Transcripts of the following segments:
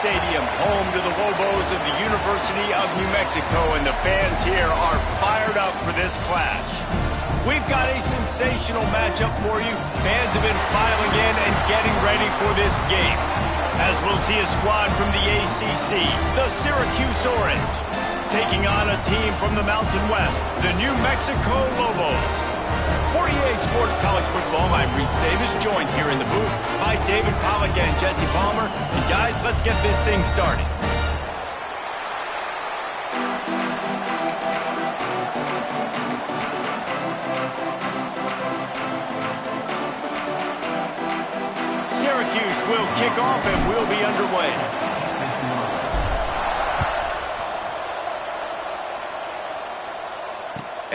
Stadium, home to the Lobos of the University of New Mexico, and the fans here are fired up for this clash. We've got a sensational matchup for you. Fans have been filing in and getting ready for this game, as we'll see a squad from the ACC, the Syracuse Orange, taking on a team from the Mountain West, the New Mexico Lobos. For EA Sports College Football, I'm Reese Davis, joined here in the booth by David Pollack and Jesse Palmer. And guys, let's get this thing started. Syracuse will kick off and we'll be underway.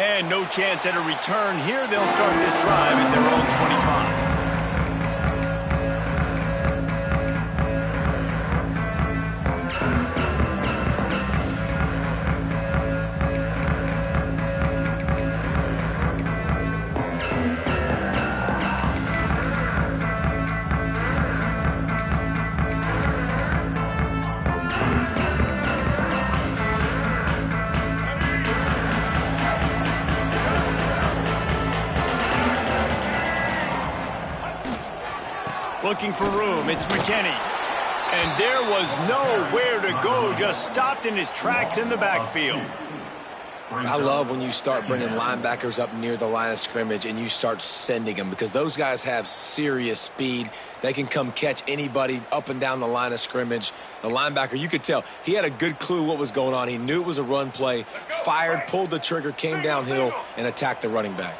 And no chance at a return here. They'll start this drive at their own 25. Looking for room, it's McKinney. And there was nowhere to go, just stopped in his tracks in the backfield. I love when you start bringing linebackers up near the line of scrimmage and you start sending them, because those guys have serious speed. They can come catch anybody up and down the line of scrimmage. The linebacker, you could tell, he had a good clue what was going on. He knew it was a run play, fired, pulled the trigger, came downhill, and attacked the running back.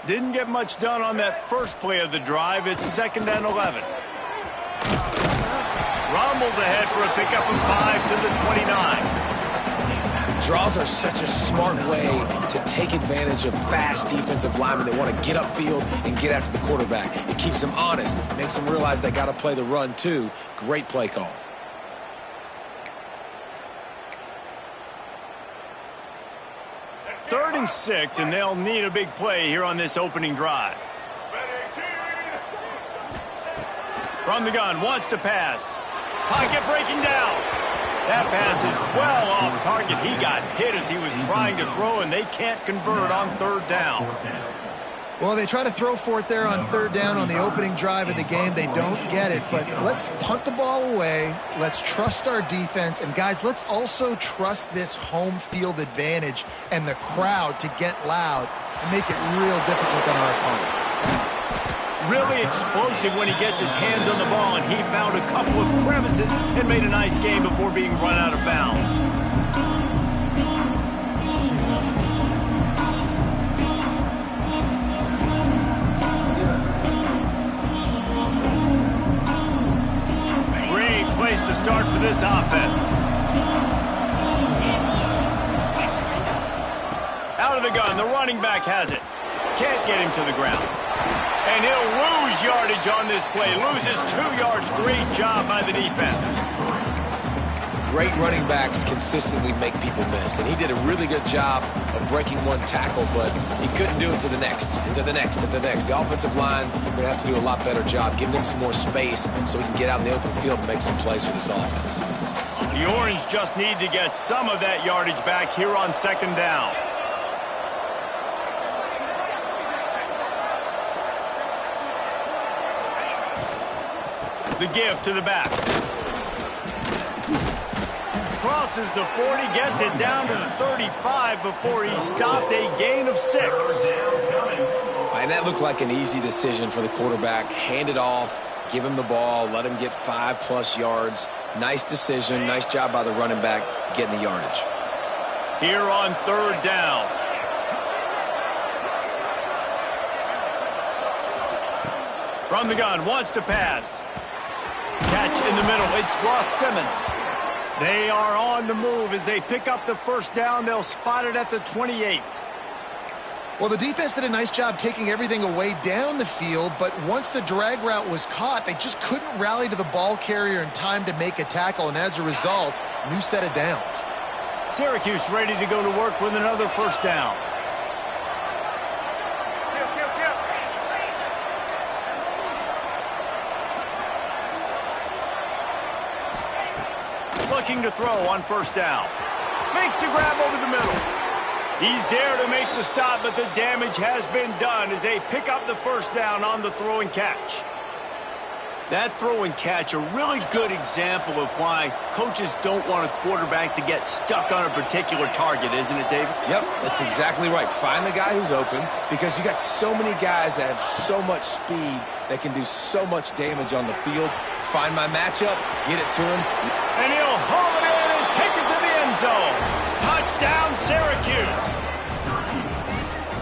Didn't get much done on that first play of the drive. It's 2nd and 11. Rumbles ahead for a pickup of 5 to the 29. Draws are such a smart way to take advantage of fast defensive linemen that want to get upfield and get after the quarterback. It keeps them honest, makes them realize they got to play the run too. Great play call. Third and 6, and they'll need a big play here on this opening drive. From the gun, wants to pass. Pocket breaking down. That pass is well off target. He got hit as he was trying to throw, and they can't convert on 3rd down. Well, they try to throw for it there on 3rd down on the opening drive of the game. They don't get it, but let's punt the ball away. Let's trust our defense. And, guys, let's also trust this home field advantage and the crowd to get loud and make it real difficult on our opponent. Really explosive when he gets his hands on the ball, and he found a couple of crevices and made a nice game before being run out of bounds. Great place to start for this offense. Out of the gun, the running back has it. Can't get him to the ground. And he'll lose yardage on this play. Loses 2 yards. Great job by the defense. Great running backs consistently make people miss, and he did a really good job of breaking one tackle, but he couldn't do it to the next, and to the next, and to the next. The offensive line is going to have to do a lot better job, giving him some more space so he can get out in the open field and make some plays for this offense. The Orange just need to get some of that yardage back here on 2nd down. The give to the back. Crosses the 40, gets it down to the 35 before he stopped, a gain of 6. And that looked like an easy decision for the quarterback. Hand it off, give him the ball, let him get 5+ yards. Nice decision, nice job by the running back getting the yardage. Here on 3rd down. From the gun, wants to pass. Catch in the middle, it's Ross Simmons. They are on the move as they pick up the 1st down. They'll spot it at the 28. Well, the defense did a nice job taking everything away down the field, but once the drag route was caught, they just couldn't rally to the ball carrier in time to make a tackle, and as a result, new set of downs. Syracuse ready to go to work with another 1st down. Looking to throw on first down. Makes the grab over the middle. He's there to make the stop, but the damage has been done as they pick up the first down on the throw and catch. That throw and catch, a really good example of why coaches don't want a quarterback to get stuck on a particular target, isn't it, David? Yep, that's exactly right. Find the guy who's open because you got so many guys that have so much speed that can do so much damage on the field. Find my matchup, get it to him. And he'll haul it in and take it to the end zone. Touchdown, Syracuse.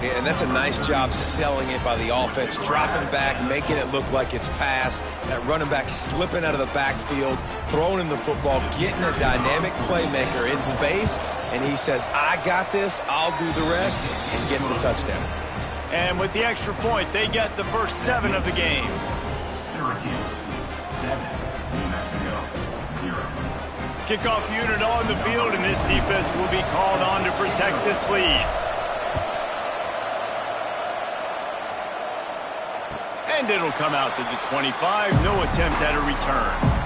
Yeah, and that's a nice job selling it by the offense, dropping back, making it look like it's pass. That running back slipping out of the backfield, throwing him the football, getting a dynamic playmaker in space, and he says, I got this, I'll do the rest, and gets the touchdown. And with the extra point, they get the first 7 of the game. Syracuse, 7, New Mexico, 0. Kickoff unit on the field, and this defense will be called on to protect this lead. And it'll come out to the 25. No attempt at a return.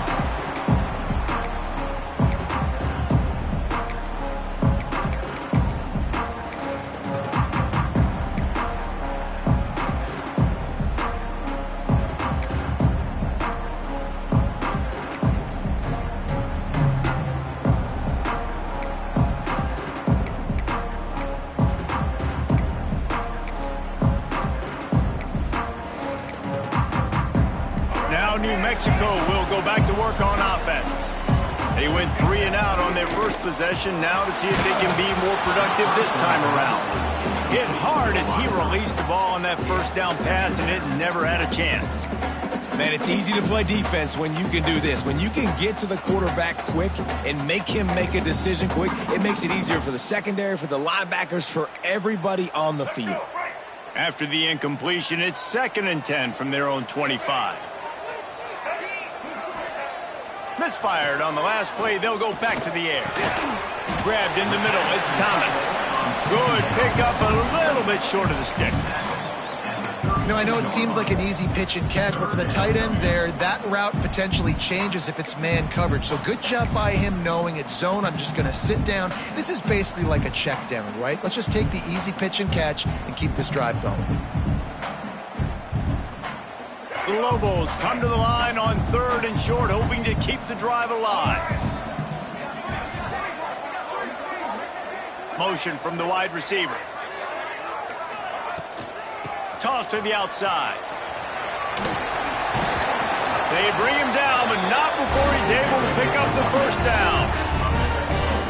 New Mexico will go back to work on offense. They went 3 and out on their first possession, now to see if they can be more productive this time around. Hit hard as he released the ball on that first down pass, and it never had a chance. Man, it's easy to play defense when you can do this. When you can get to the quarterback quick and make him make a decision quick, it makes it easier for the secondary, for the linebackers, for everybody on the field. After the incompletion, it's 2nd and 10 from their own 25. Misfired on the last play. They'll go back to the air. Grabbed in the middle. It's Thomas. Good pickup, a little bit short of the sticks. You know, I know it seems like an easy pitch and catch, but for the tight end there, that route potentially changes if it's man coverage. So good job by him knowing it's zone. I'm just going to sit down. This is basically like a check down, right? Let's just take the easy pitch and catch and keep this drive going. The Lobos come to the line on 3rd and short, hoping to keep the drive alive. Motion from the wide receiver. Toss to the outside. They bring him down, but not before he's able to pick up the first down.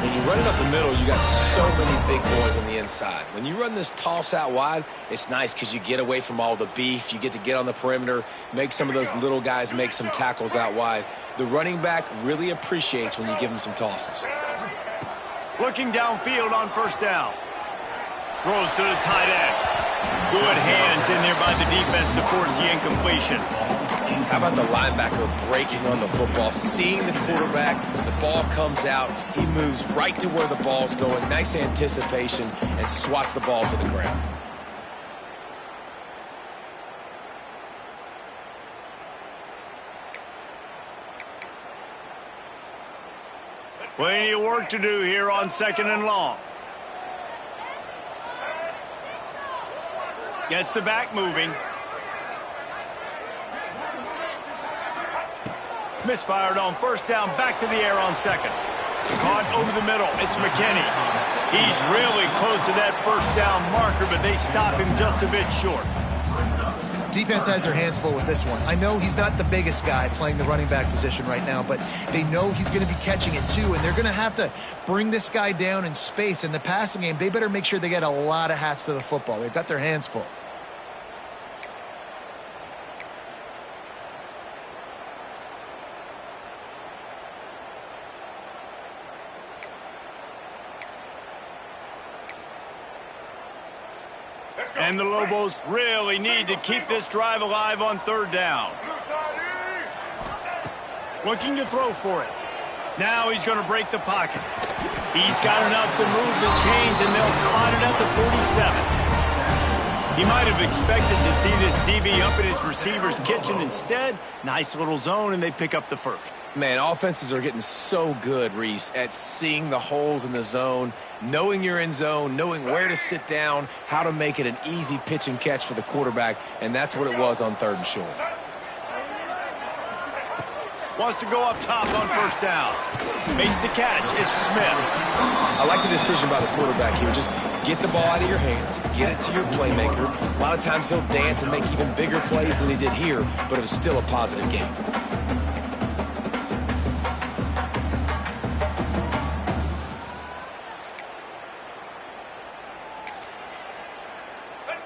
When you run it up the middle, you got so many big boys on the inside. When you run this toss out wide, it's nice because you get away from all the beef. You get to get on the perimeter, make some of those little guys make some tackles out wide. The running back really appreciates when you give him some tosses. Looking downfield on first down. Throws to the tight end. Good hands in there by the defense to force the incompletion. How about the linebacker breaking on the football, seeing the quarterback, the ball comes out, he moves right to where the ball's going, nice anticipation, and swats the ball to the ground. Plenty of work to do here on 2nd and long. Gets the back moving. Misfired on first down, back to the air on 2nd. Caught over the middle, it's McKinney. He's really close to that first down marker, but they stop him just a bit short. Defense has their hands full with this one. I know he's not the biggest guy playing the running back position right now, but they know he's going to be catching it too, and they're going to have to bring this guy down in space. In the passing game, they better make sure they get a lot of hats to the football. They've got their hands full. And the Lobos really need to keep this drive alive on 3rd down. Looking to throw for it. Now he's going to break the pocket. He's got enough to move the chains, and they'll spot it at the 47. He might have expected to see this DB up in his receiver's kitchen. Instead, nice little zone, and they pick up the first. Man, offenses are getting so good, Reese, at seeing the holes in the zone, knowing you're in zone, knowing where to sit down, how to make it an easy pitch and catch for the quarterback, and that's what it was on 3rd and short. Wants to go up top on 1st down. Makes the catch. It's Smith. I like the decision by the quarterback here. Just get the ball out of your hands, get it to your playmaker. A lot of times he'll dance and make even bigger plays than he did here, but it was still a positive game.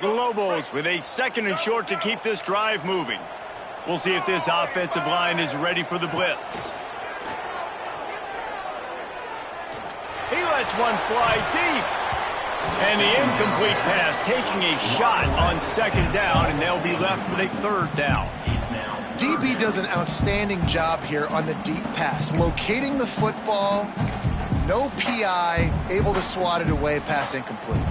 The Lobos with a 2nd and short to keep this drive moving. We'll see if this offensive line is ready for the blitz. He lets one fly deep. And the incomplete pass taking a shot on 2nd down, and they'll be left with a 3rd down. DB does an outstanding job here on the deep pass, locating the football, no PI, able to swat it away, pass incomplete.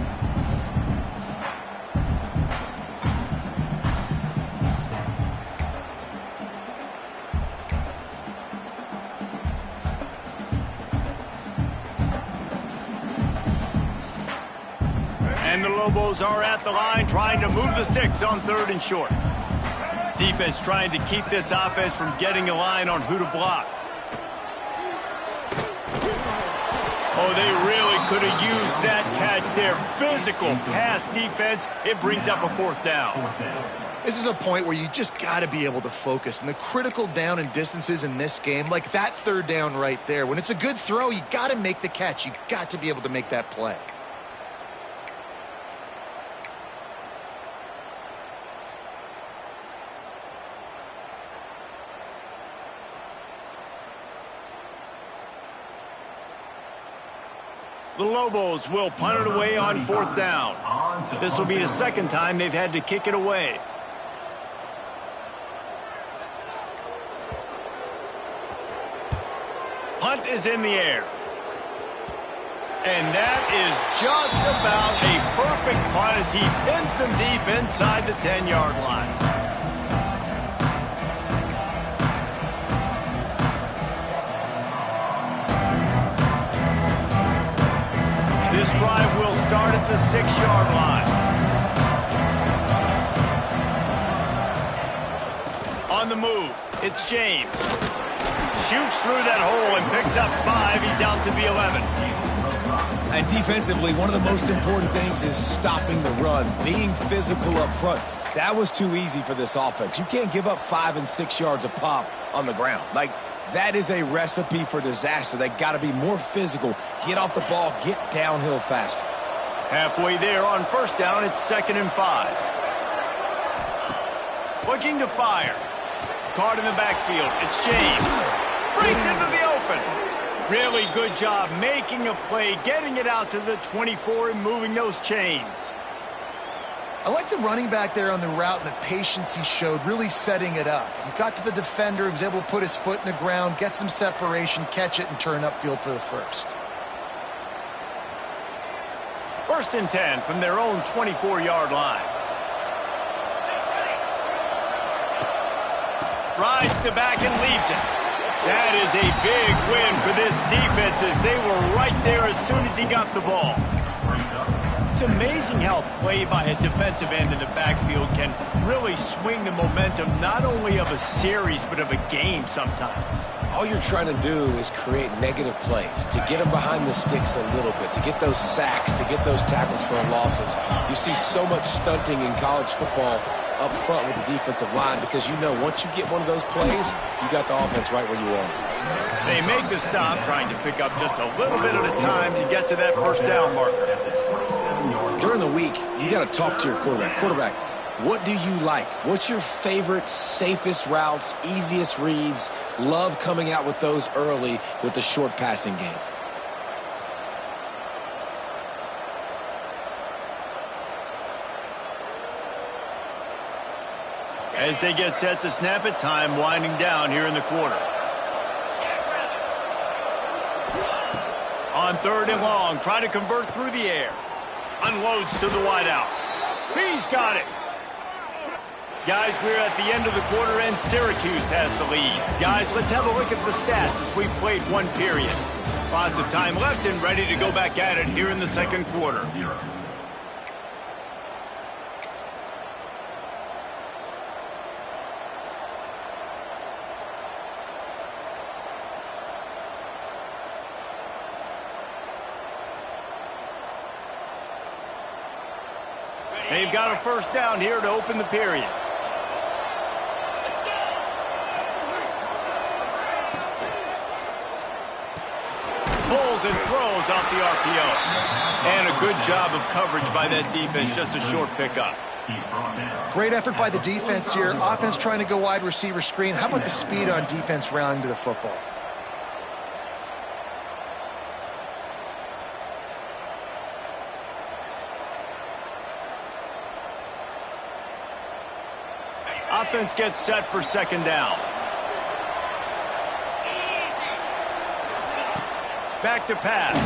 And the Lobos are at the line trying to move the sticks on 3rd and short. Defense trying to keep this offense from getting a line on who to block. Oh, they really could have used that catch there. Physical pass defense. It brings up a 4th down. This is a point where you just got to be able to focus. And the critical down and distances in this game, like that 3rd down right there, when it's a good throw, you got to make the catch. You got to be able to make that play. The Lobos will punt it away on 4th down. This will be the 2nd time they've had to kick it away. Punt is in the air. And that is just about a perfect punt as he pins them deep inside the 10-yard line. This drive will start at the 6-yard line. On the move, it's James. Shoots through that hole and picks up 5. He's out to the 11. And defensively, one of the most important things is stopping the run, being physical up front. That was too easy for this offense. You can't give up 5 and 6 yards a pop on the ground. Like, that is a recipe for disaster. They got to be more physical. Get off the ball, get downhill faster. Halfway there on 1st down, it's 2nd and 5. Looking to fire. Card in the backfield. It's James. Breaks into the open. Really good job making a play, getting it out to the 24 and moving those chains. I like the running back there on the route and the patience he showed, really setting it up. He got to the defender, he was able to put his foot in the ground, get some separation, catch it, and turn upfield for the 1st. 1st and 10 from their own 24-yard line. Rides to back and leaves it. That is a big win for this defense as they were right there as soon as he got the ball. It's amazing how play by a defensive end in the backfield can really swing the momentum not only of a series but of a game sometimes. All you're trying to do is create negative plays, to get them behind the sticks a little bit, to get those sacks, to get those tackles for losses. You see so much stunting in college football up front with the defensive line because you know once you get one of those plays, you got the offense right where you want it. They make the stop, trying to pick up just a little bit at a time to get to that 1st down marker. During the week, you got to talk to your quarterback. Quarterback, what do you like? What's your favorite, safest routes, easiest reads? Love coming out with those early with the short passing game. As they get set to snap it, time winding down here in the quarter. On 3rd and long, trying to convert through the air. Unloads to the wideout. He's got it. Guys, we're at the end of the quarter, and Syracuse has the lead. Guys, let's have a look at the stats as we've played one period. Lots of time left and ready to go back at it here in the second quarter. They've got a first down here to open the period. Pulls and throws off the RPO. And a good job of coverage by that defense, just a short pickup. Great effort by the defense here. Offense trying to go wide receiver screen. How about the speed on defense rallying to the football? Offense gets set for second down. Back to pass.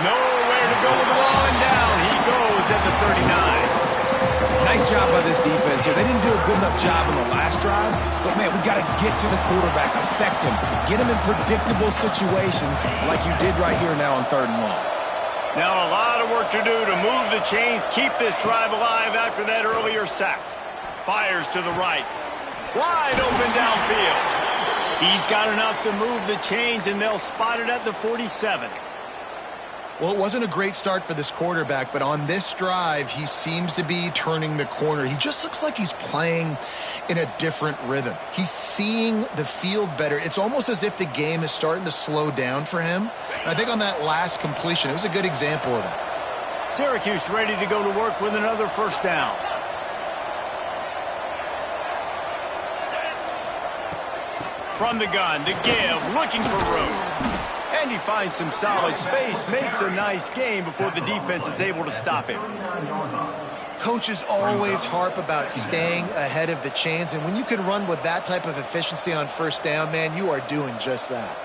Nowhere to go with the ball, and down he goes at the 39. Nice job by this defense here. They didn't do a good enough job in the last drive, but, man, we got to get to the quarterback, affect him, get him in predictable situations like you did right here now on 3rd and long. Now a lot of work to do to move the chains, keep this drive alive after that earlier sack. Fires to the right. Wide open downfield. He's got enough to move the chains, and they'll spot it at the 47. Well, it wasn't a great start for this quarterback, but on this drive, he seems to be turning the corner. He just looks like he's playing in a different rhythm. He's seeing the field better. It's almost as if the game is starting to slow down for him. And I think on that last completion, it was a good example of that. Syracuse ready to go to work with another first down. From the gun, the give, looking for room. And he finds some solid space, makes a nice game before the defense is able to stop him. Coaches always harp about staying ahead of the chains, and when you can run with that type of efficiency on first down, man, you are doing just that.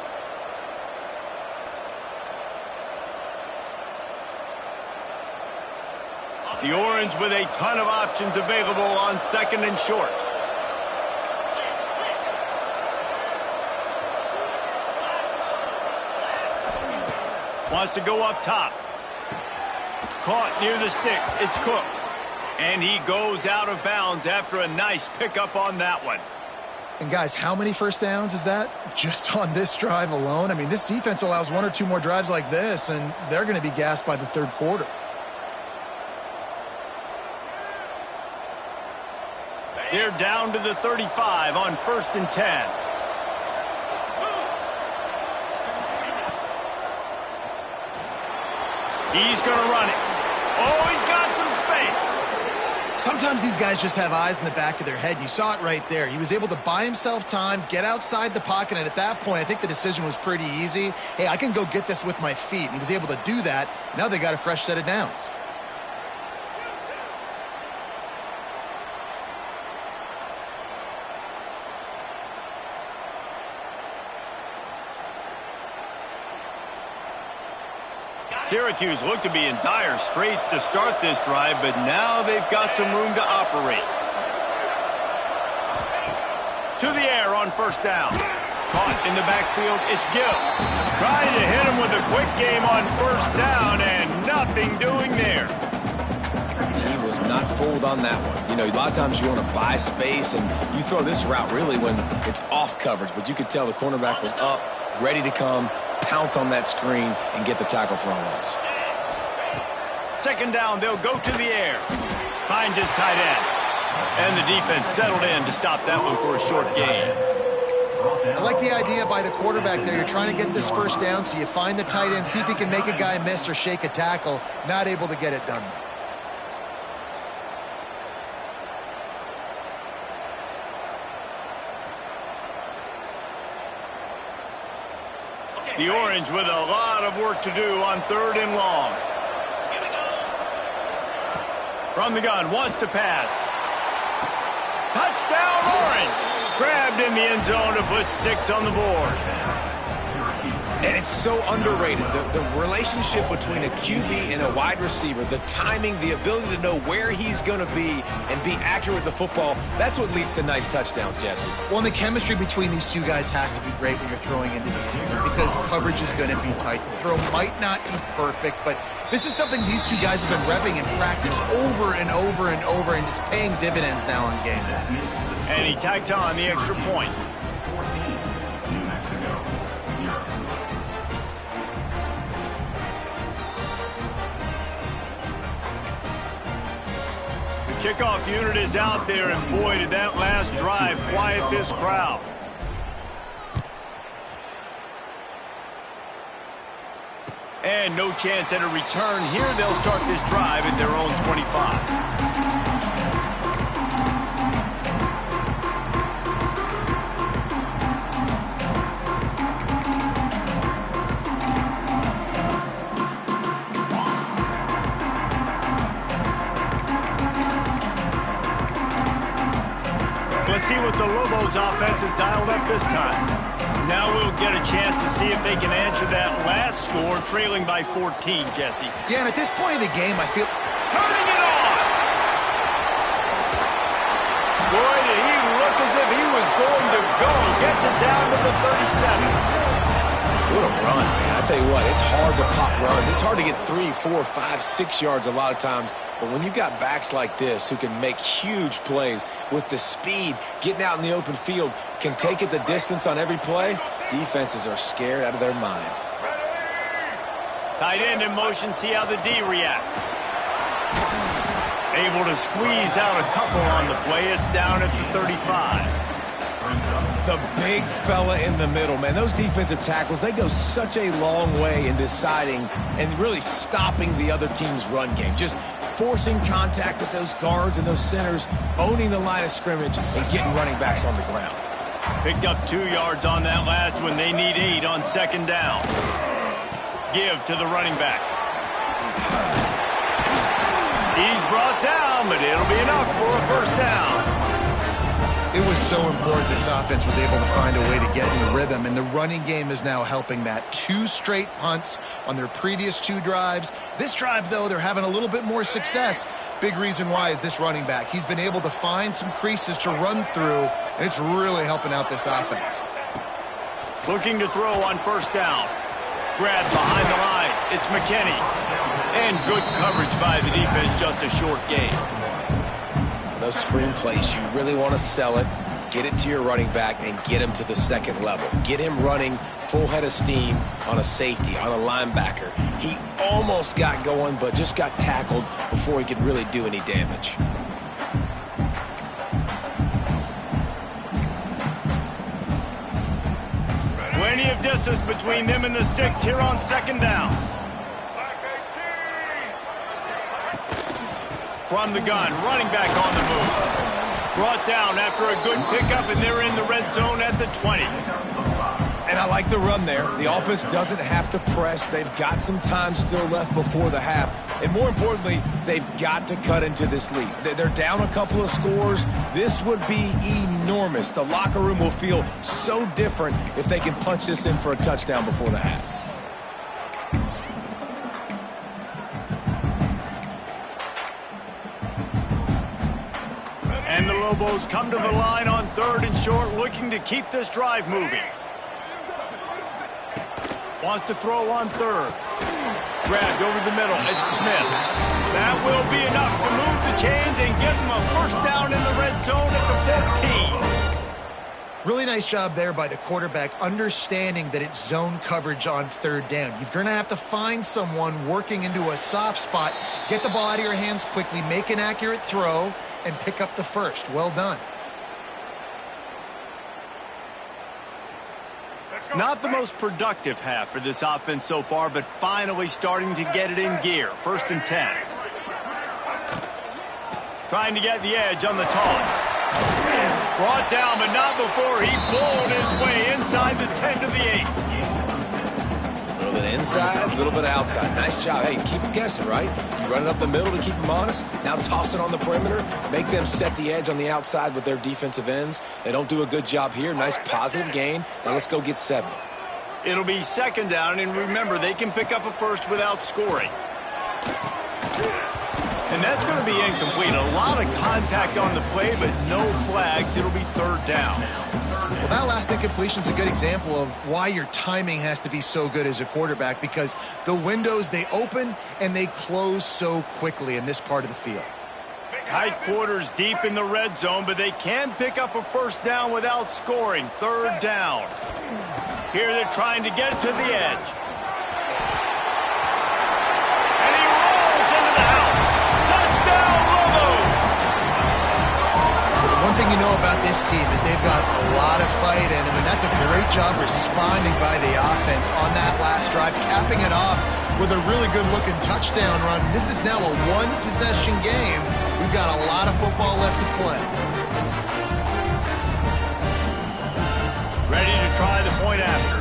The Orange with a ton of options available on 2nd and short. Wants to go up top. Caught near the sticks. It's Cook. And he goes out of bounds after a nice pickup on that one. And guys, how many first downs is that just on this drive alone? I mean, this defense allows 1 or 2 more drives like this, and they're going to be gassed by the 3rd quarter. They're down to the 35 on 1st and 10. He's going to run it. Oh, he's got some space. Sometimes these guys just have eyes in the back of their head. You saw it right there. He was able to buy himself time, get outside the pocket, and at that point, I think the decision was pretty easy. Hey, I can go get this with my feet. And he was able to do that. Now they got a fresh set of downs. Syracuse looked to be in dire straits to start this drive, but now they've got some room to operate. To the air on first down. Caught in the backfield, it's Gill. Trying to hit him with a quick game on first down, and nothing doing there. He was not fooled on that one. You know, a lot of times you want to buy space, and you throw this route really when it's off coverage, but you could tell the cornerback was up, ready to come, pounce on that screen, and get the tackle for a loss. 2nd down, they'll go to the air. Finds his tight end. And the defense settled in to stop that one for a short gain. I like the idea by the quarterback there. You're trying to get this first down, so you find the tight end, see if he can make a guy miss or shake a tackle. Not able to get it done. The Orange with a lot of work to do on 3rd and long. From the gun, wants to pass. Touchdown, Orange! Grabbed in the end zone to put 6 on the board. And it's so underrated. The relationship between a QB and a wide receiver, the timing, the ability to know where he's going to be and be accurate with the football, that's what leads to nice touchdowns, Jesse. Well, and the chemistry between these two guys has to be great when you're throwing into the end zone because coverage is going to be tight. The throw might not be perfect, but this is something these two guys have been repping in practice over and over and over, and it's paying dividends now on game day. And he tacked on the extra point. 14, New Mexico, 0. The kickoff unit is out there, and boy, did that last drive quiet this crowd. And no chance at a return here. They'll start this drive at their own 25. Let's see what the Lobos offense has dialed up this time. Now we'll get a chance to see if they can answer that last score, trailing by 14, Jesse. Yeah, and at this point in the game, I feel... Turning it on! Boy, did he look as if he was going to go. Gets it down to the 37. What a run, man. I tell you what, it's hard to pop runs. It's hard to get 3, 4, 5, 6 yards a lot of times. But when you've got backs like this who can make huge plays with the speed, getting out in the open field, can take it the distance on every play, defenses are scared out of their mind. Tight end in motion, see how the D reacts. Able to squeeze out a couple on the play. It's down at the 35. The big fella in the middle, man. Those defensive tackles, they go such a long way in deciding and really stopping the other team's run game. Just forcing contact with those guards and those centers, owning the line of scrimmage, and getting running backs on the ground. Picked up 2 yards on that last one. They need 8 on second down. Give to the running back. He's brought down, but it'll be enough for a first down. It was so important this offense was able to find a way to get in the rhythm, and the running game is now helping that. 2 straight punts on their previous 2 drives. This drive, though, they're having a little bit more success. Big reason why is this running back. He's been able to find some creases to run through, and it's really helping out this offense. Looking to throw on first down. Grab behind the line. It's McKinney. And good coverage by the defense, just a short gain. Those screen plays, you really want to sell it, get it to your running back, and get him to the second level. Get him running full head of steam on a safety, on a linebacker. He almost got going, but just got tackled before he could really do any damage. Plenty of distance between them and the sticks here on second down. From the gun, running back on the move. Brought down after a good pickup, and they're in the red zone at the 20. And I like the run there. The offense doesn't have to press. They've got some time still left before the half. And more importantly, they've got to cut into this lead. They're down a couple of scores. This would be enormous. The locker room will feel so different if they can punch this in for a touchdown before the half. And the Lobos come to the line on 3rd and short, looking to keep this drive moving. Wants to throw on 3rd. Grabbed over the middle. It's Smith. That will be enough to move the chains and give them a first down in the red zone at the 14. Really nice job there by the quarterback, understanding that it's zone coverage on 3rd down. You're going to have to find someone working into a soft spot, get the ball out of your hands quickly, make an accurate throw, and pick up the first. Well done. Not the most productive half for this offense so far, but finally starting to get it in gear. 1st and 10. Trying to get the edge on the toss. Brought down, but not before he pulled his way inside the 10 to the 8. A little bit inside, a little bit outside. Nice job. Hey, keep them guessing, right? You run it up the middle to keep them honest. Now toss it on the perimeter. Make them set the edge on the outside with their defensive ends. They don't do a good job here. Nice positive gain. Now let's go get 7. It'll be second down, and remember, they can pick up a first without scoring. And that's going to be incomplete. A lot of contact on the play, but no flags. It'll be third down. Well, that last incompletion is a good example of why your timing has to be so good as a quarterback, because the windows, they open and they close so quickly in this part of the field. Tight quarters deep in the red zone, but they can pick up a first down without scoring. Third down. Here they're trying to get to the edge. And he rolls into the house. Touchdown, Lobos! One thing you know about this team is they've got a lot of fight in them, and that's a great job responding by the offense on that last drive, capping it off with a really good-looking touchdown run. This is now a one-possession game. We've got a lot of football left to play. Ready to try the point after.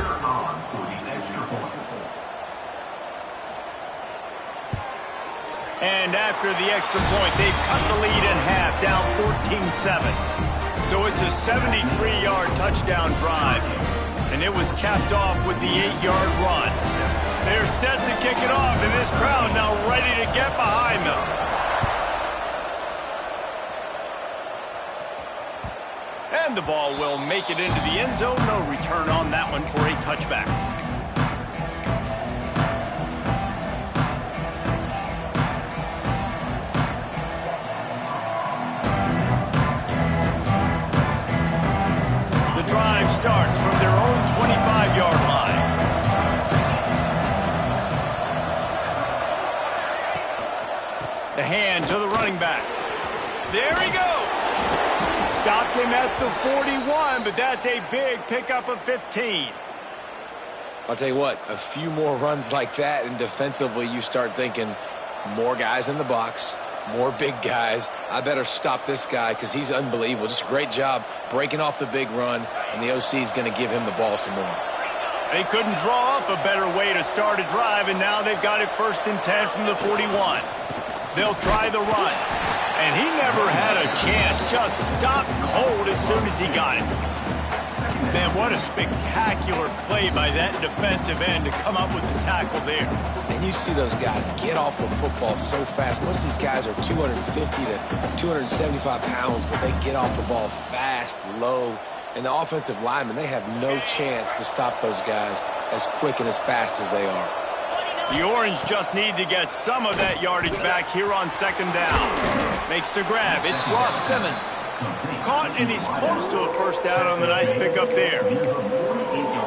And after the extra point, they've cut the lead in half, down 14-7. So it's a 73-yard touchdown drive. And it was capped off with the 8-yard run. They're set to kick it off, and this crowd now ready to get behind them. And the ball will make it into the end zone. No return on that one for a touchback. The drive starts from their own 25-yard line. The hand to the running back. There he goes. Stopped him at the 41, but that's a big pickup of 15. I'll tell you what, a few more runs like that, and defensively you start thinking more guys in the box, more big guys. I better stop this guy because he's unbelievable. Just a great job breaking off the big run, and the OC is going to give him the ball some more. They couldn't draw up a better way to start a drive, and now they've got it 1st and 10 from the 41. They'll try the run. And he never had a chance, just stopped cold as soon as he got it. Man, what a spectacular play by that defensive end to come up with the tackle there. And you see those guys get off the football so fast. Most of these guys are 250 to 275 pounds, but they get off the ball fast, low. And the offensive linemen, they have no chance to stop those guys as quick and as fast as they are. The Orange just need to get some of that yardage back here on 2nd down. Makes the grab. It's Ross Simmons. Caught, and he's close to a first down on the nice pickup there.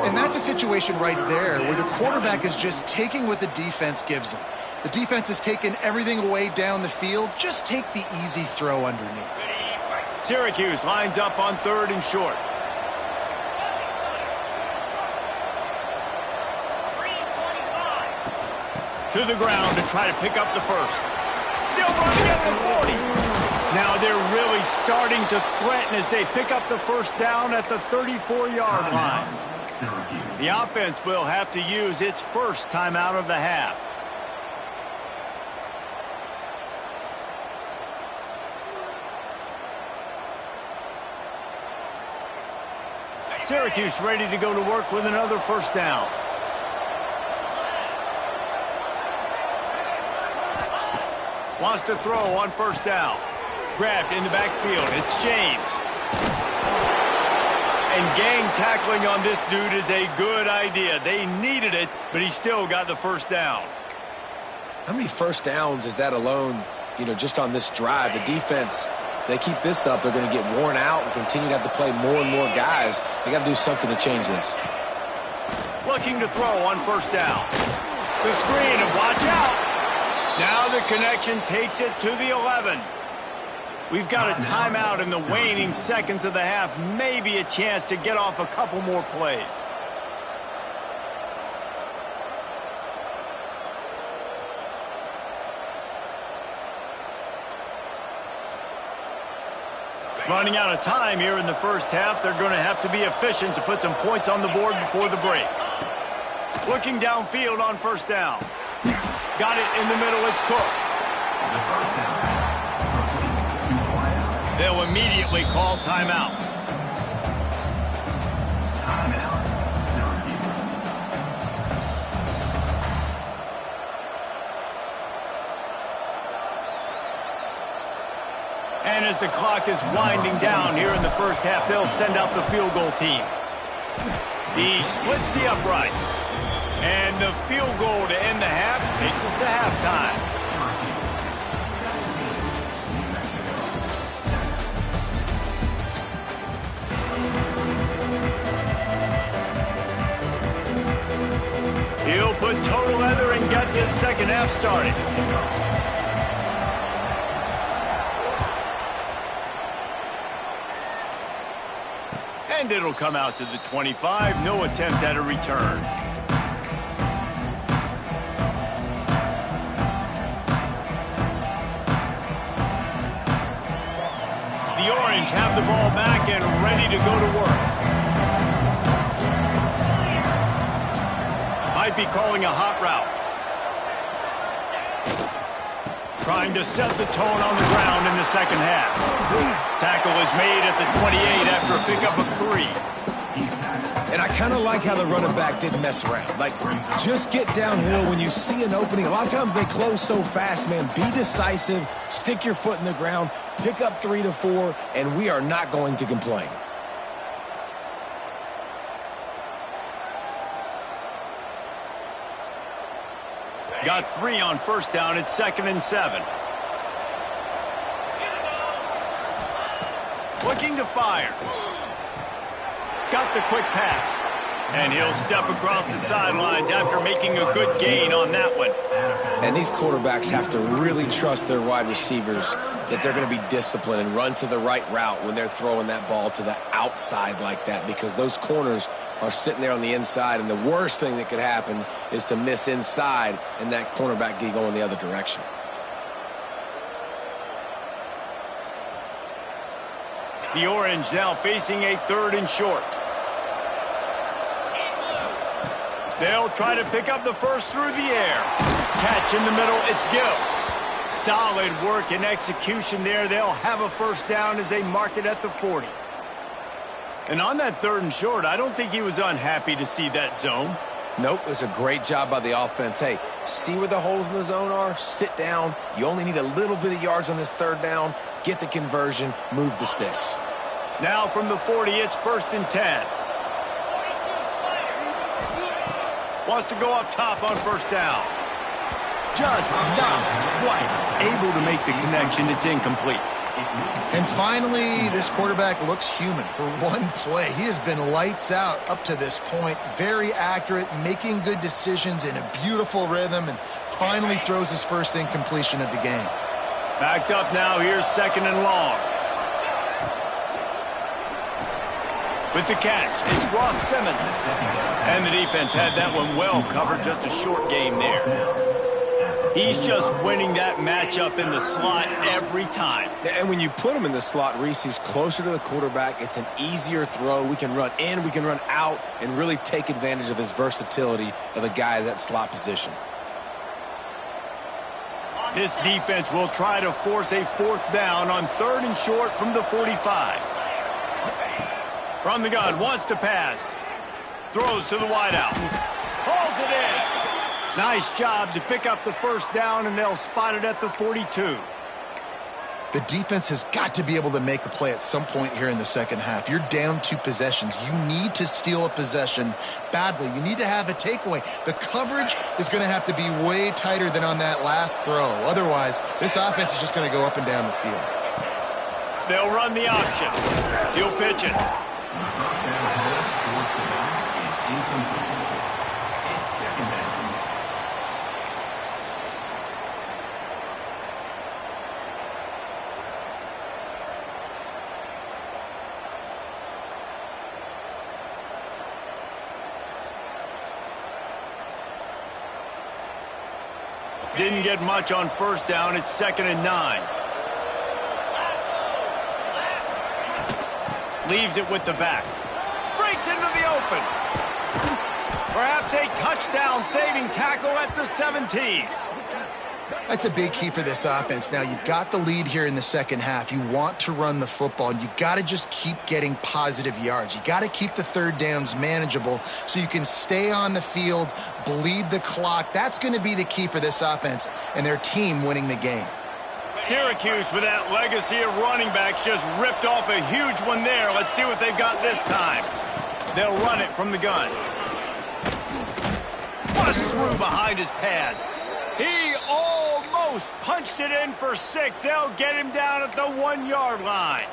And that's a situation right there where the quarterback is just taking what the defense gives him. The defense is taking everything away down the field. Just take the easy throw underneath. Syracuse lines up on 3rd and short. To the ground to try to pick up the first. Still running at the 40. Now they're really starting to threaten as they pick up the first down at the 34-yard line. The offense will have to use its first timeout of the half. Syracuse ready to go to work with another first down. Wants to throw on 1st down. Grabbed in the backfield. It's James. And gang tackling on this dude is a good idea. They needed it, but he still got the first down. How many first downs is that alone, just on this drive? The defense, they keep this up, they're going to get worn out and continue to have to play more and more guys. They got to do something to change this. Looking to throw on 1st down. The screen, and watch out. Now the connection takes it to the 11. We've got a timeout in the waning seconds of the half. Maybe a chance to get off a couple more plays. Running out of time here in the first half. They're going to have to be efficient to put some points on the board before the break. Looking downfield on 1st down. Got it in the middle. It's Cook. They'll immediately call timeout. And as the clock is winding down here in the first half, they'll send out the field goal team. He splits the uprights. And the field goal to end the half takes us to halftime. He'll put total leather and get this second half started. And it'll come out to the 25. No attempt at a return. The Orange have the ball back and ready to go to work. Might be calling a hot route. Trying to set the tone on the ground in the second half. Tackle is made at the 28 after a pickup of 3. And I kind of like how the running back didn't mess around. Like, just get downhill when you see an opening. A lot of times they close so fast, man. Be decisive, stick your foot in the ground, pick up 3 to 4, and we are not going to complain. Got 3 on first down. It's 2nd and 7. Looking to fire. Got the quick pass. And he'll step across the sidelines after making a good gain on that one. And these quarterbacks have to really trust their wide receivers that they're going to be disciplined and run to the right route when they're throwing that ball to the outside like that, because those corners are sitting there on the inside, and the worst thing that could happen is to miss inside and that cornerback get going the other direction. The Orange now facing a 3rd and short. They'll try to pick up the first through the air. Catch in the middle, it's Gill. Solid work and execution there. They'll have a first down as they mark it at the 40. And on that 3rd and short, I don't think he was unhappy to see that zone. Nope, it was a great job by the offense. Hey, see where the holes in the zone are? Sit down. You only need a little bit of yards on this 3rd down. Get the conversion, move the sticks. Now from the 40, it's 1st and 10. Wants to go up top on first down. Just not quite able to make the connection. It's incomplete. And finally, this quarterback looks human for one play. He has been lights out up to this point. Very accurate, making good decisions in a beautiful rhythm, and finally throws his first incompletion of the game. Backed up now, here's 2nd and long. With the catch, it's Ross Simmons. And the defense had that one well covered, just a short game there. He's just winning that matchup in the slot every time. And when you put him in the slot, Reese, he's closer to the quarterback. It's an easier throw. We can run in, we can run out, and really take advantage of his versatility of the guy in that slot position. This defense will try to force a 4th down on 3rd and short from the 45. From the gun, wants to pass. Throws to the wideout. Hauls it in. Nice job to pick up the first down, and they'll spot it at the 42. The defense has got to be able to make a play at some point here in the second half. You're down 2 possessions. You need to steal a possession badly. You need to have a takeaway. The coverage is going to have to be way tighter than on that last throw. Otherwise, this offense is just going to go up and down the field. They'll run the option. He'll pitch it. Didn't get much on first down. It's 2nd and 9. Leaves it with the back. Breaks into the open. Perhaps a touchdown-saving tackle at the 17. That's a big key for this offense. Now, you've got the lead here in the second half. You want to run the football, and you got to just keep getting positive yards. You got to keep the 3rd downs manageable so you can stay on the field, bleed the clock. That's going to be the key for this offense and their team winning the game. Syracuse, with that legacy of running backs, just ripped off a huge one there. Let's see what they've got this time. They'll run it from the gun. Bust through behind his pad. He almost punched it in for 6. They'll get him down at the 1-yard line.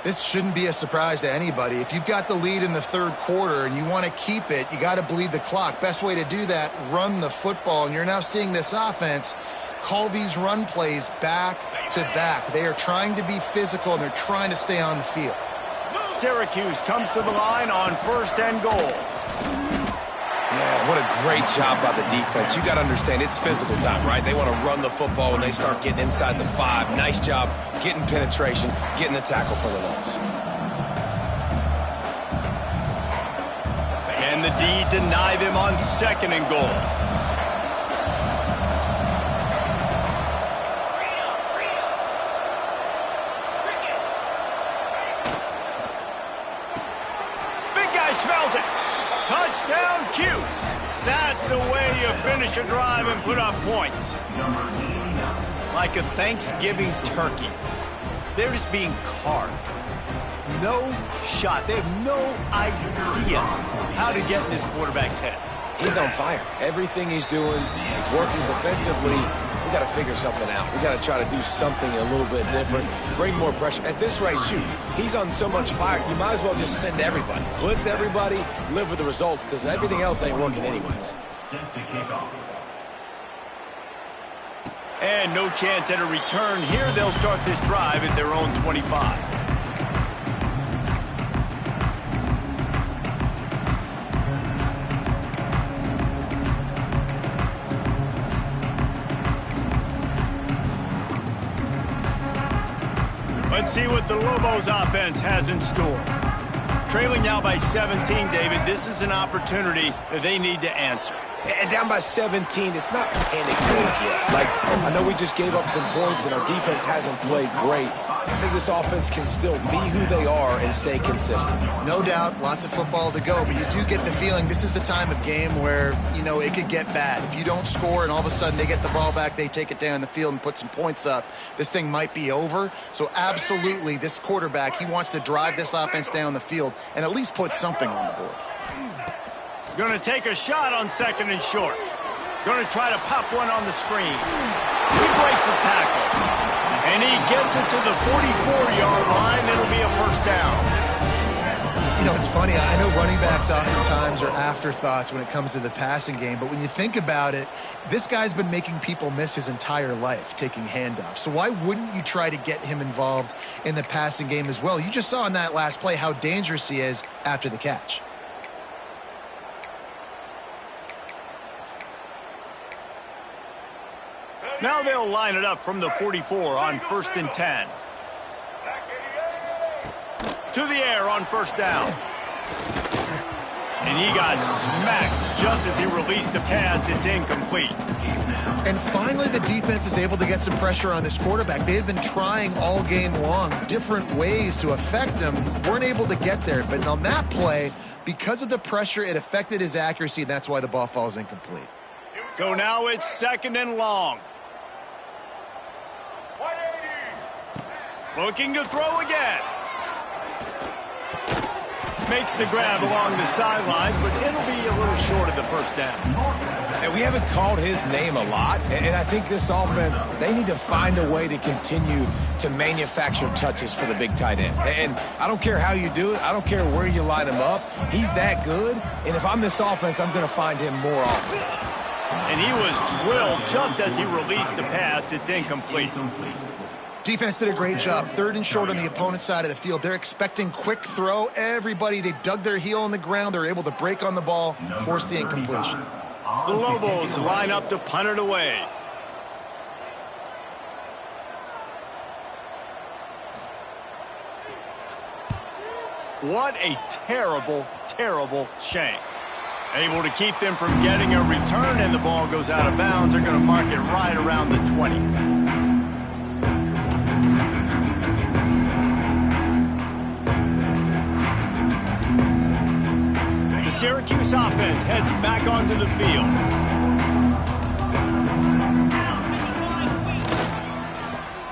This shouldn't be a surprise to anybody. If you've got the lead in the third quarter and you want to keep it, you got to bleed the clock. Best way to do that, run the football. And you're now seeing this offense call these run plays back to back. They are trying to be physical, and they're trying to stay on the field. Syracuse comes to the line on 1st and goal. Yeah, what a great job by the defense. You got to understand, it's physical time, right? They want to run the football when they start getting inside the 5. Nice job getting penetration, getting the tackle for the loss. And the D deny them on 2nd and goal. Big guy smells it. Touchdown, Cuse. That's the way you finish a drive and put up points. Like a Thanksgiving turkey. They're just being carved. No shot. They have no idea how to get in this quarterback's head. He's on fire. Everything he's doing is working defensively. We got to figure something out. We got to try to do something a little bit different, bring more pressure. At this rate, shoot, he's on so much fire, you might as well just send everybody. Blitz everybody, live with the results, because everything else ain't working anyways. Set to kick off. And no chance at a return here. They'll start this drive at their own 25. Let's see what the Lobos offense has in store. Trailing now by 17, David. This is an opportunity that they need to answer. And down by 17, it's not panic mode yet. Like, I know we just gave up some points and our defense hasn't played great. I think this offense can still be who they are and stay consistent. No doubt, lots of football to go, but you do get the feeling this is the time of game where, you know, it could get bad. If you don't score and all of a sudden they get the ball back, they take it down the field and put some points up, this thing might be over. So absolutely, this quarterback, he wants to drive this offense down the field and at least put something on the board. Going to take a shot on 2nd and short. Going to try to pop one on the screen. He breaks a tackle. And he gets it to the 44-yard line. It'll be a 1st down. You know, it's funny. I know running backs oftentimes are afterthoughts when it comes to the passing game. But when you think about it, this guy's been making people miss his entire life taking handoffs. So why wouldn't you try to get him involved in the passing game as well? You just saw in that last play how dangerous he is after the catch. Now they'll line it up from the 44 on 1st and 10. To the air on 1st down. And he got smacked just as he released the pass. It's incomplete. And finally, the defense is able to get some pressure on this quarterback. They have been trying all game long different ways to affect him. Weren't able to get there. But on that play, because of the pressure, it affected his accuracy, and that's why the ball falls incomplete. So now it's 2nd and long. Looking to throw again. Makes the grab along the sidelines, but it'll be a little short of the 1st down. And we haven't called his name a lot, and I think this offense, they need to find a way to continue to manufacture touches for the big tight end. And I don't care how you do it. I don't care where you line him up. He's that good, and if I'm this offense, I'm going to find him more often. And he was drilled just as he released the pass. It's incomplete. Defense did a great job. 3rd and short on the opponent's side of the field. They're expecting quick throw. Everybody, they dug their heel on the ground. They're able to break on the ball, force the incompletion. The Lobos line up to punt it away. What a terrible, terrible shank. Able to keep them from getting a return, and the ball goes out of bounds. They're going to mark it right around the 20. Syracuse offense heads back onto the field.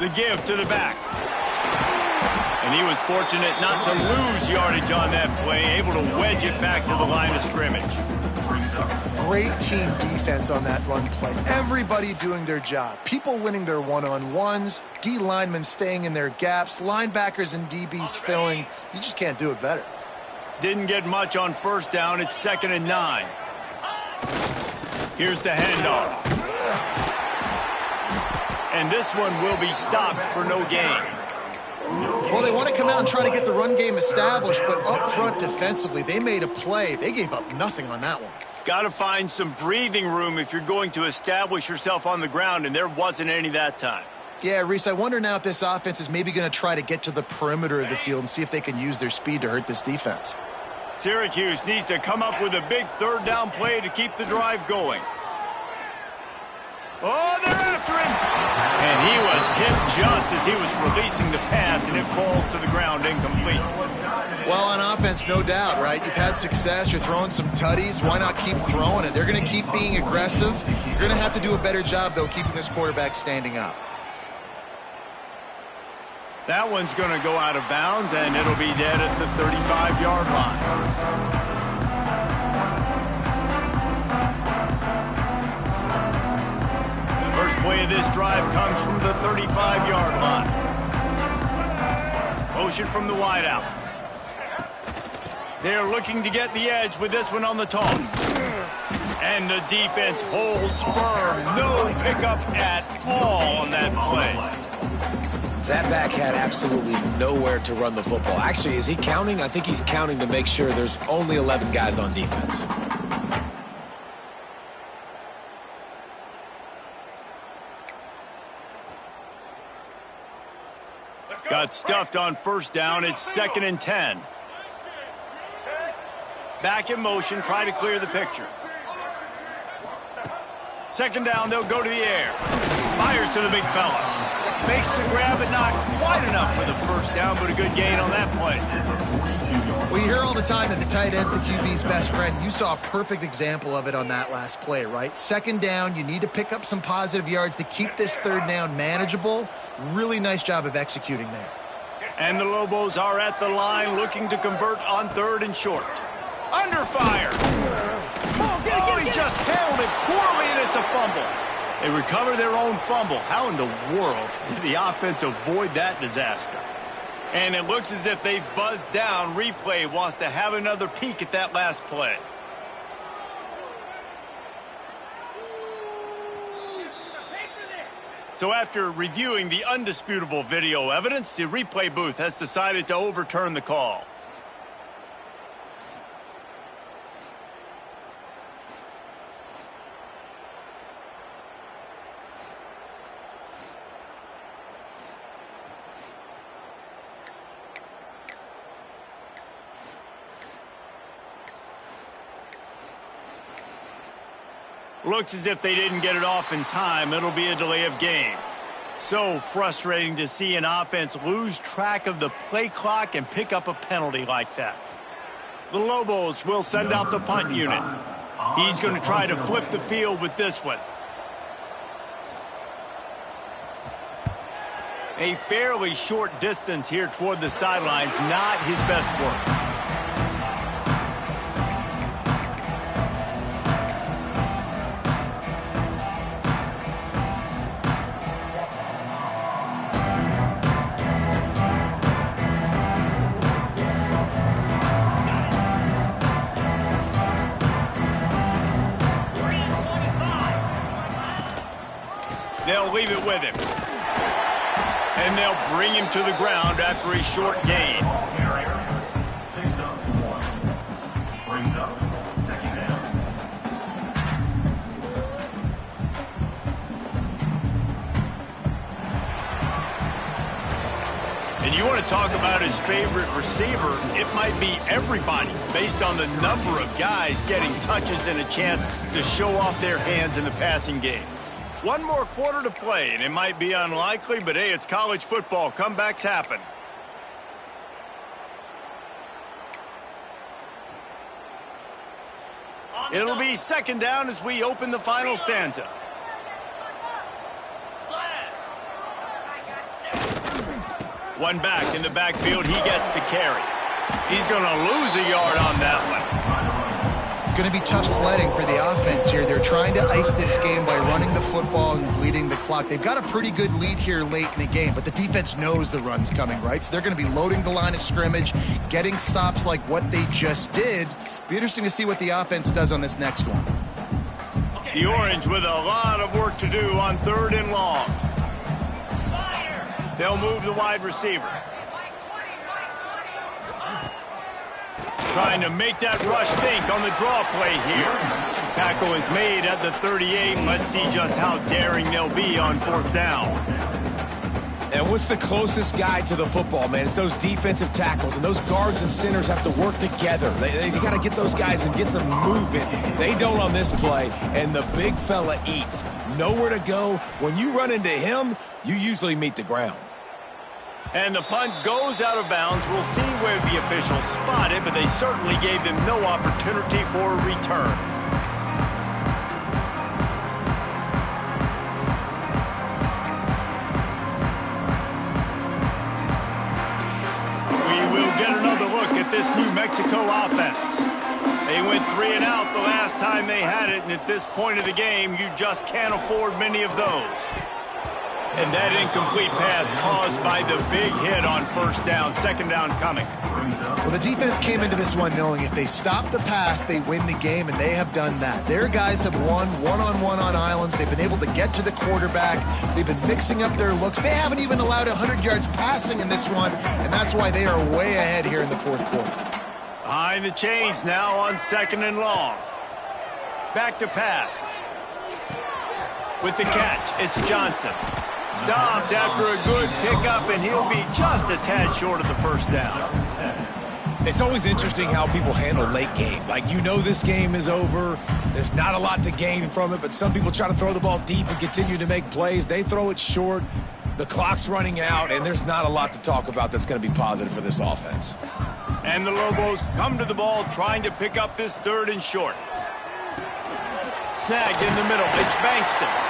The give to the back. And he was fortunate not to lose yardage on that play, able to wedge it back to the line of scrimmage. Great team defense on that run play. Everybody doing their job. People winning their one-on-ones, D linemen staying in their gaps, linebackers and DBs filling. You just can't do it better. Didn't get much on first down. It's 2nd and 9. Here's the handoff. And this one will be stopped for no gain. Well, they want to come out and try to get the run game established, but up front defensively, they made a play. They gave up nothing on that one. Got to find some breathing room if you're going to establish yourself on the ground, and there wasn't any that time. Yeah, Reese, I wonder now if this offense is maybe going to try to get to the perimeter of the field and see if they can use their speed to hurt this defense. Syracuse needs to come up with a big 3rd down play to keep the drive going. Oh, they're after him! And he was hit just as he was releasing the pass, and it falls to the ground incomplete. Well, on offense, no doubt, right? You've had success. You're throwing some tutties. Why not keep throwing it? They're going to keep being aggressive. You're going to have to do a better job, though, keeping this quarterback standing up. That one's going to go out of bounds, and it'll be dead at the 35-yard line. First play of this drive comes from the 35-yard line. Motion from the wideout. They're looking to get the edge with this one on the toss. And the defense holds firm. No pickup at all on that play. That back had absolutely nowhere to run the football. Actually, is he counting? I think he's counting to make sure there's only 11 guys on defense. Got stuffed on first down. It's 2nd and 10. Back in motion, try to clear the picture. 2nd down, they'll go to the air. Fires to the big fella. Makes the grab, but not quite enough for the first down, but a good gain on that play. Well, you hear all the time that the tight end's the QB's best friend. You saw a perfect example of it on that last play, right? 2nd down, you need to pick up some positive yards to keep this 3rd down manageable. Really nice job of executing there. And the Lobos are at the line looking to convert on 3rd and short. Under fire. Oh, he just handled it poorly, and it's a fumble. They recover their own fumble. How in the world did the offense avoid that disaster? And it looks as if they've buzzed down. Replay wants to have another peek at that last play. So after reviewing the undisputable video evidence, the replay booth has decided to overturn the call. Looks as if they didn't get it off in time. It'll be a delay of game. So frustrating to see an offense lose track of the play clock and pick up a penalty like that. The Lobos will send out the punt unit. He's going to try to flip the field with this one. A fairly short distance here toward the sidelines, not his best work. They'll leave it with him. And they'll bring him to the ground after a short gain. Picks up 1. Brings up 2nd down. And you want to talk about his favorite receiver, it might be everybody based on the number of guys getting touches and a chance to show off their hands in the passing game. One more quarter to play, and it might be unlikely, but hey, it's college football. Comebacks happen. It'll be 2nd down as we open the final stanza. One back in the backfield, he gets the carry. He's going to lose a yard on that one. It's going to be tough sledding for the offense here. They're trying to ice this game by running the football and bleeding the clock. They've got a pretty good lead here late in the game, but the defense knows the run's coming, right? So they're going to be loading the line of scrimmage, getting stops like what they just did. Be interesting to see what the offense does on this next one. The Orange with a lot of work to do on 3rd and long. They'll move the wide receiver. Trying to make that rush think on the draw play here. Tackle is made at the 38. Let's see just how daring they'll be on 4th down. And what's the closest guy to the football, man? It's those defensive tackles, and those guards and centers have to work together. They got to get those guys and get some movement. They don't on this play, and the big fella eats. Nowhere to go. When you run into him, you usually meet the ground. And the punt goes out of bounds. We'll see where the officials spot it, but they certainly gave them no opportunity for a return. We will get another look at this New Mexico offense. They went 3 and out the last time they had it, and at this point of the game, you just can't afford many of those. And that incomplete pass caused by the big hit on 1st down. 2nd down coming. Well, the defense came into this one knowing if they stop the pass, they win the game, and they have done that. Their guys have won one-on-one on islands. They've been able to get to the quarterback. They've been mixing up their looks. They haven't even allowed 100 yards passing in this one, and that's why they are way ahead here in the 4th quarter. Behind the chains now on 2nd and long. Back to pass. With the catch, it's Johnson. Stopped after a good pickup, and he'll be just a tad short of the 1st down. It's always interesting how people handle late game. Like, you know this game is over. There's not a lot to gain from it, but some people try to throw the ball deep and continue to make plays. They throw it short. The clock's running out, and there's not a lot to talk about that's going to be positive for this offense. And the Lobos come to the ball trying to pick up this 3rd and short. Snagged in the middle. It's Bankston.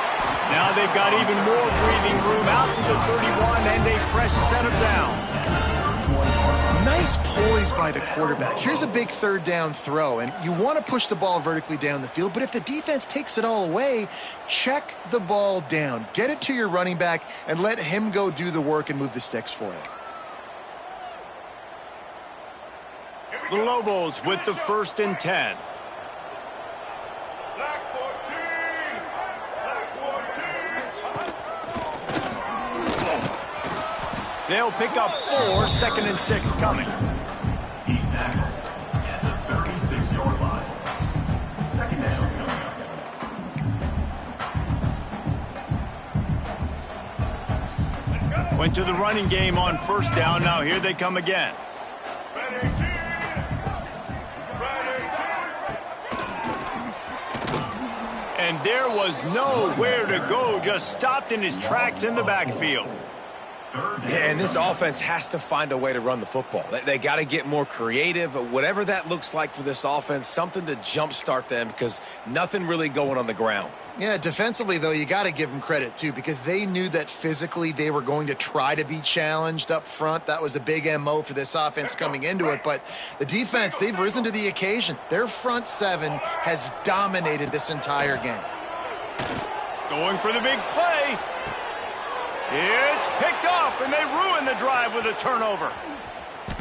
Now they've got even more breathing room out to the 31 and a fresh set of downs. Nice poise by the quarterback. Here's a big 3rd down throw, and you want to push the ball vertically down the field, but if the defense takes it all away, check the ball down. Get it to your running back and let him go do the work and move the sticks for you. The Lobos with the 1st and 10. They'll pick up 4, 2nd and 6 coming. He's tackled at the 36-yard line. 2nd down coming up. Went to the running game on 1st down. Now here they come again. And there was nowhere to go, just stopped in his tracks in the backfield. Yeah, and this offense has to find a way to run the football. They got to get more creative, whatever that looks like for this offense, something to jumpstart them because nothing really going on the ground. Yeah, defensively, though, you got to give them credit, too, because they knew that physically they were going to try to be challenged up front. That was a big MO for this offense coming into it. But the defense, they've risen to the occasion. Their front 7 has dominated this entire game. Going for the big play. It's picked off, and they ruin the drive with a turnover. The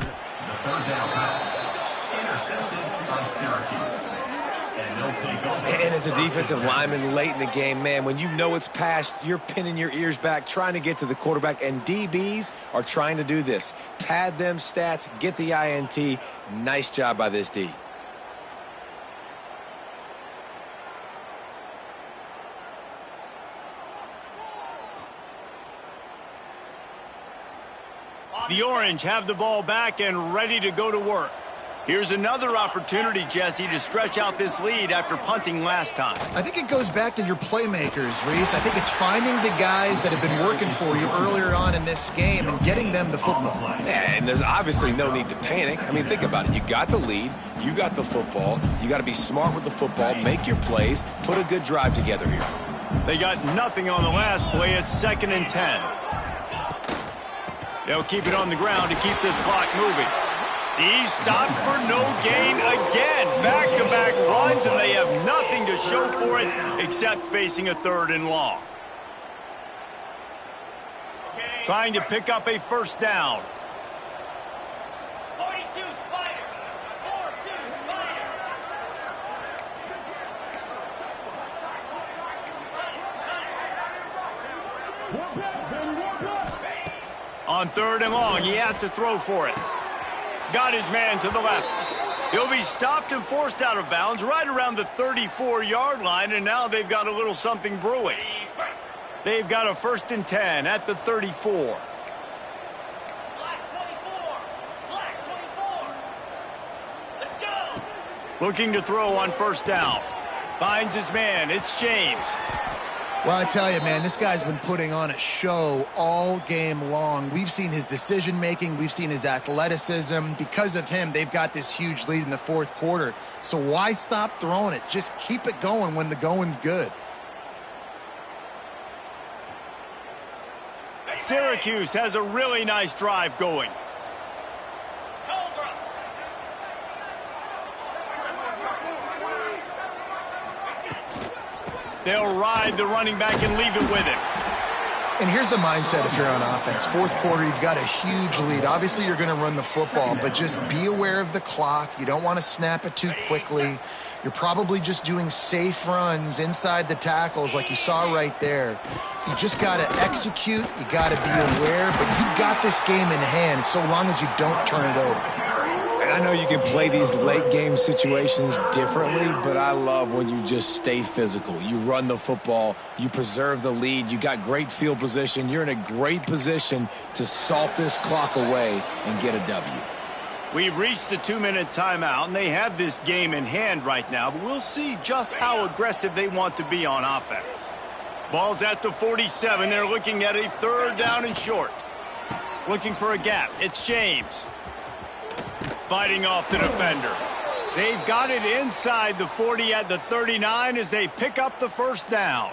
3rd down pass, intercepted by Syracuse. And they'll take over. And as a defensive lineman late in the game, man, when you know it's past, you're pinning your ears back, trying to get to the quarterback, and DBs are trying to do this. Pad them stats, get the INT. Nice job by this D. The Orange have the ball back and ready to go to work. Here's another opportunity, Jesse, to stretch out this lead after punting last time. I think it goes back to your playmakers, Reese. I think it's finding the guys that have been working for you earlier on in this game and getting them the football. Yeah, and there's obviously no need to panic. I mean, think about it. You got the lead. You got the football. You got to be smart with the football, make your plays, put a good drive together here. They got nothing on the last play. It's 2nd and 10. They'll keep it on the ground to keep this clock moving. He's stopped for no gain again. Back-to-back runs, and they have nothing to show for it except facing a 3rd and long. Trying to pick up a first down. 42 Spider. 4-2 Spider. On 3rd and long, he has to throw for it. Got his man to the left. He'll be stopped and forced out of bounds right around the 34-yard line, and now they've got a little something brewing. They've got a 1st and 10 at the 34. Black 24. Black 24. Let's go. Looking to throw on 1st down. Finds his man. It's James. Well, I tell you, man, this guy's been putting on a show all game long. We've seen his decision-making. We've seen his athleticism. Because of him, they've got this huge lead in the 4th quarter. So why stop throwing it? Just keep it going when the going's good. Syracuse has a really nice drive going. They'll ride the running back and leave it with him. And here's the mindset if you're on offense. 4th quarter, you've got a huge lead. Obviously, you're going to run the football, but just be aware of the clock. You don't want to snap it too quickly. You're probably just doing safe runs inside the tackles like you saw right there. You just got to execute. You got to be aware, but you've got this game in hand so long as you don't turn it over. And I know you can play these late-game situations differently, but I love when you just stay physical. You run the football. You preserve the lead. You got great field position. You're in a great position to salt this clock away and get a W. We've reached the 2-minute timeout, and they have this game in hand right now, but we'll see just how aggressive they want to be on offense. Ball's at the 47. They're looking at a 3rd down and short. Looking for a gap. It's James. Fighting off the defender. They've got it inside the 40 at the 39 as they pick up the 1st down.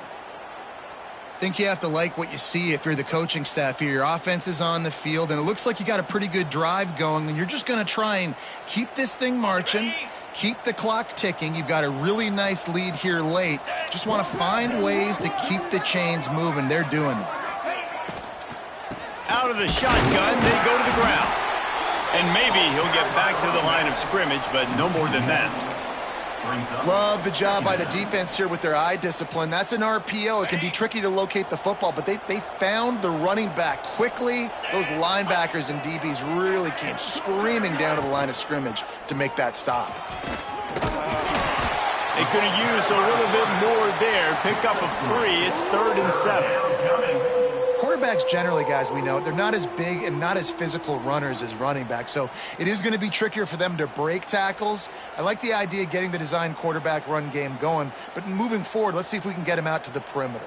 I think you have to like what you see if you're the coaching staff here. Your offense is on the field, and it looks like you got a pretty good drive going, and you're just going to try and keep this thing marching, keep the clock ticking. You've got a really nice lead here late. Just want to find ways to keep the chains moving. They're doing that. Out of the shotgun, they go to the ground. And maybe he'll get back to the line of scrimmage, but no more than that. Love the job by the defense here with their eye discipline. That's an RPO. It can be tricky to locate the football, but they found the running back quickly. Those linebackers and DBs really came screaming down to the line of scrimmage to make that stop. They could have used a little bit more there. Pick up a 3. It's 3rd and 7. Quarterbacks generally, guys, we know, they're not as big and not as physical runners as running backs, so it is going to be trickier for them to break tackles. I like the idea of getting the design quarterback run game going, but moving forward, let's see if we can get him out to the perimeter.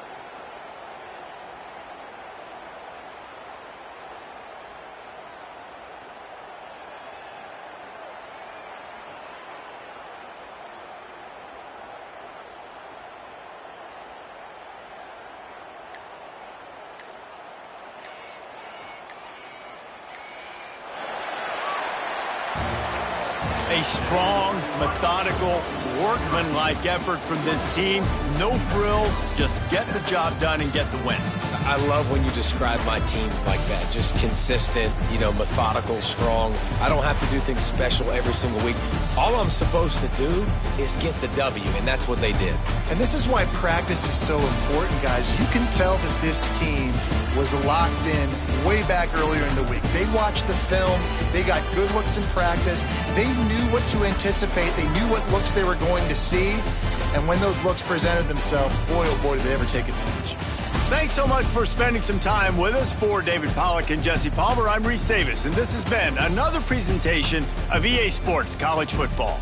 A strong, methodical, workmanlike effort from this team. No frills, just get the job done and get the win. I love when you describe my teams like that. Just consistent, methodical, strong. I don't have to do things special every single week. All I'm supposed to do is get the W, and that's what they did. And this is why practice is so important, guys. You can tell that this team was locked in way back earlier in the week. They watched the film. They got good looks in practice. They knew what to anticipate. They knew what looks they were going to see. And when those looks presented themselves, boy, oh boy, did they ever take advantage. Thanks so much for spending some time with us. For David Pollack and Jesse Palmer, I'm Reese Davis, and this has been another presentation of EA Sports College Football.